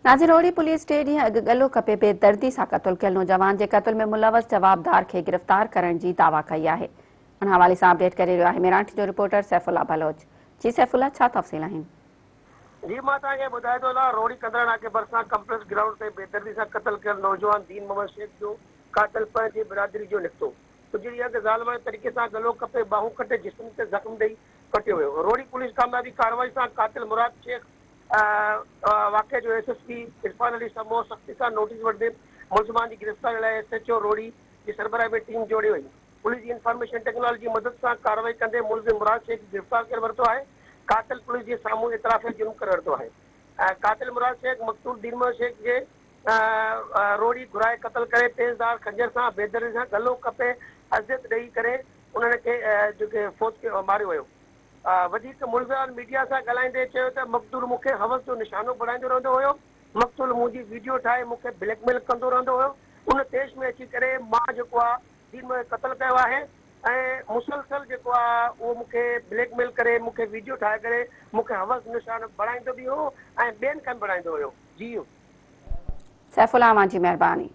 Nazir Rohri police 3 ॾींहं अॻु गलो कपे बेदर्दी सां क़तल कयल नौजवान जे क़त्ल में मुलवस जवाबदार खे गिरफ़्तार करण जी दावा कई आहे। उन हवाले सां अपडेट करे रहियो आहे मेराठी जो रिपोर्टर सैफुल्ला बलोच। जी सैफुल्ला, छा तफ़सील आहिनि? जी मां तव्हांखे ॿुधाए थो हलां, रोहड़ी कंदड़ नाके भरिसां कंप्लेक्स ग्राउंड ते बेदर्दी सां क़तल कयल नौजवान दीन मोहम्मद शेख जो कातिल पंहिंजी बिरादरी जो निकितो। कुझु ॾींहं अॻु ज़ालिमाने तरीक़े सां गलो कपे बाहूं कटे जिस्म ते ज़ख़्म ॾेई कटियो वियो। रोहड़ी पुलिस कामयाबी कार्रवाई सां कातिल मुराद शेख वाक़े जो एसएसपी इरफान अली समूह सख़्ती सां नोटिस वठंदे मुलज़िमान जी गिरफ़्तारी लाइ एसएचओ रोहड़ी जी सरबराही में टीम जोड़ी वई। पुलिस जी इंफॉर्मेशन टेक्नोलॉजी जी मदद सां कार्रवाई कंदे मुलज़िम मुराद शेख गिरफ़्तार करे वरितो आहे। कातिल पुलिस जे साम्हूं इतराफ़ जुर्म करे वरितो आहे। कातिल मुराद शेख मक़तूल दीन मोहम्मद शेख जे रोहड़ी घुराए क़तल करे तेज़दार खंजर सां बेदर्दी सां गलो कपे अज़ियत ॾेई करे उन्हनि खे जेके फौत के मारियो वियो। वधीक मुलज़िमान मीडिया सां ॻाल्हाईंदे चयो त मक़तूल मूंखे हवस जो निशानो बणाईंदो रहंदो हुयो। मक़तूल मुंहिंजी वीडियो ठाहे मूंखे ब्लैकमेल कंदो रहंदो हुयो। उन तेश में अची करे मां जेको आहे दीन मोहम्मद क़तल कयो आहे ऐं मुसलसल जेको आहे उहो मूंखे ब्लैकमेल करे मूंखे वीडियो ठाहे करे मूंखे हवस निशान बणाईंदो बि हो ऐं ॿियनि खे बणाईंदो हुयो। जी सैफुल्ला, जी महिरबानी।